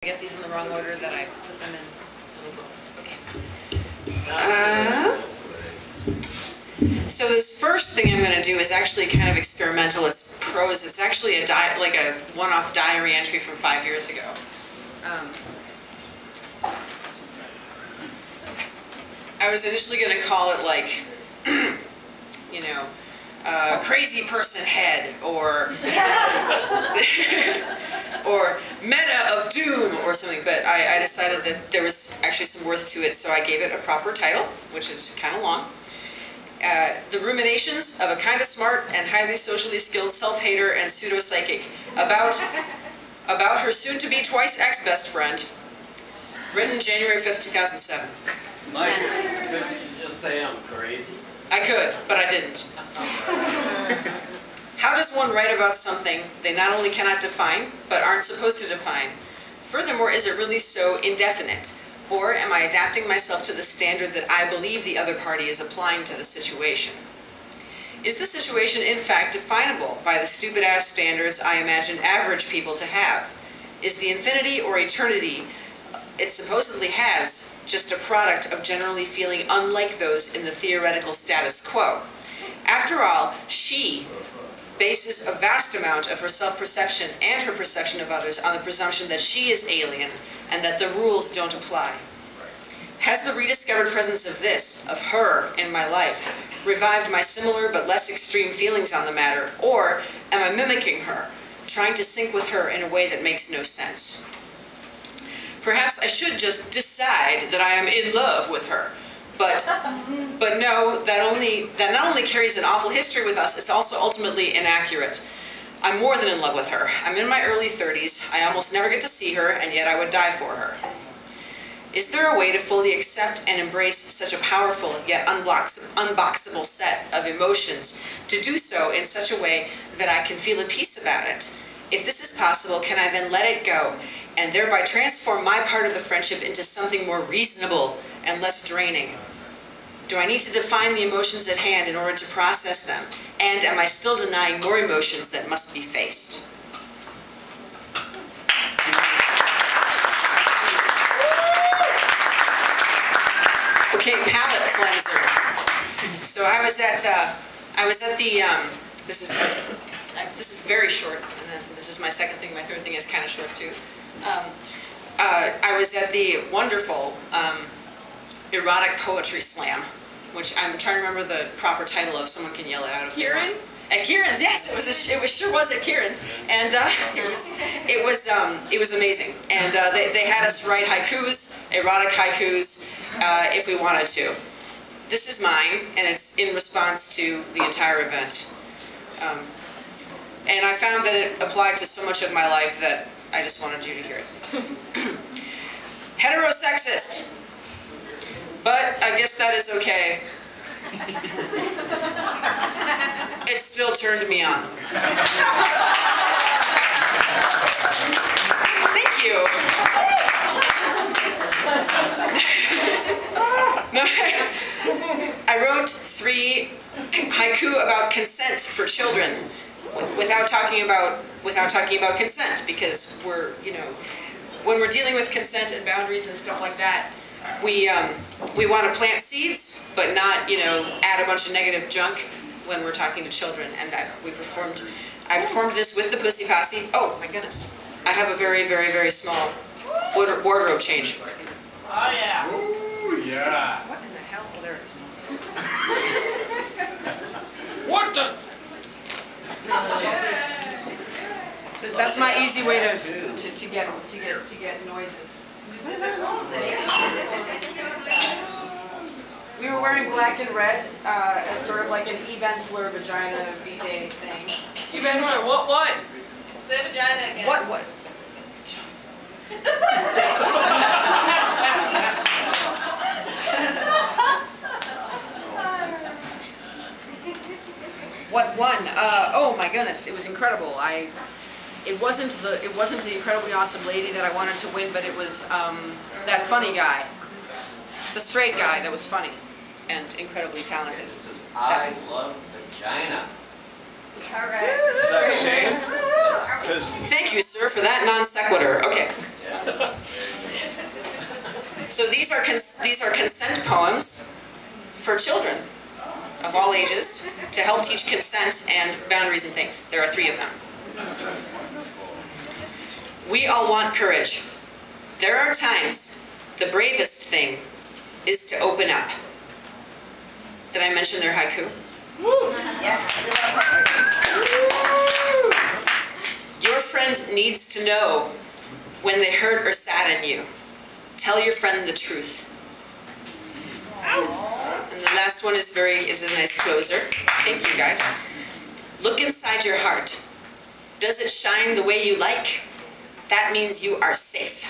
I get these in the wrong order that I put them in little books. Okay. So this first thing I'm going to do is actually kind of experimental. It's prose. It's actually a like a one-off diary entry from 5 years ago. I was initially going to call it like, you know, crazy person head, or or meta of doom or something, but I decided that there was actually some worth to it, so I gave it a proper title, which is kind of long. The ruminations of a kind of smart and highly socially skilled self-hater and pseudo-psychic about her soon-to-be twice ex-best friend, written January 5th, 2007. Mike, could you just say I'm crazy? I could, but I didn't. How does one write about something they not only cannot define, but aren't supposed to define? Furthermore, is it really so indefinite? Or am I adapting myself to the standard that I believe the other party is applying to the situation? Is the situation in fact definable by the stupid-ass standards I imagine average people to have? Is the infinity or eternity it supposedly has just a product of generally feeling unlike those in the theoretical status quo? After all, she bases a vast amount of her self-perception and her perception of others on the presumption that she is alien and that the rules don't apply. Has the rediscovered presence of this, of her, in my life, revived my similar but less extreme feelings on the matter, or am I mimicking her, trying to sync with her in a way that makes no sense? Perhaps I should just decide that I am in love with her. But no, that not only carries an awful history with us, it's also ultimately inaccurate. I'm more than in love with her. I'm in my early 30s. I almost never get to see her, and yet I would die for her. Is there a way to fully accept and embrace such a powerful yet unboxable set of emotions, to do so in such a way that I can feel at peace about it? If this is possible, can I then let it go, and thereby transform my part of the friendship into something more reasonable and less draining? Do I need to define the emotions at hand in order to process them? And am I still denying more emotions that must be faced? Okay, palate cleanser. So I was at the this is very short, and then this is my second thing. My third thing is kind of short too. I was at the wonderful erotic poetry slam, which I'm trying to remember the proper title of. Someone can yell it out if they want. Kieran's? At Kieran's, yes, it sure was at Kieran's, and it was amazing. And they had us write haikus, erotic haikus, if we wanted to. This is mine, and it's in response to the entire event. And I found that it applied to so much of my life that I just wanted you to hear it. Heterosexist. But I guess that is okay. It still turned me on. Thank you. I wrote 3 haiku about consent for children, without talking about consent, because we're, you know, when we're dealing with consent and boundaries and stuff like that, we want to plant seeds, but not, you know, add a bunch of negative junk when we're talking to children. And I performed this with the Pussy Posse. Oh my goodness, I have a very, very, very small wardrobe change. Oh yeah. Ooh, yeah. What in the hell? Oh, there it is. What the? That's my easy way to get noises. We were wearing black and red as sort of like an Evensler vagina V-Day thing. Evensler, what? Say vagina again. What? What one? Oh my goodness, it was incredible. It wasn't the incredibly awesome lady that I wanted to win, but it was that funny guy, the straight guy that was funny and incredibly talented. It says, I love vagina. All right. Is that a shame? Thank you, sir, for that non sequitur. Okay. Yeah. So these are consent poems for children of all ages to help teach consent and boundaries and things. There are 3 of them. We all want courage. There are times the bravest thing is to open up. Did I mention their haiku? Yes. Your friend needs to know when they hurt or sadden you. Tell your friend the truth. And the last one is a nice closer. Thank you, guys. Look inside your heart. Does it shine the way you like? That means you are safe.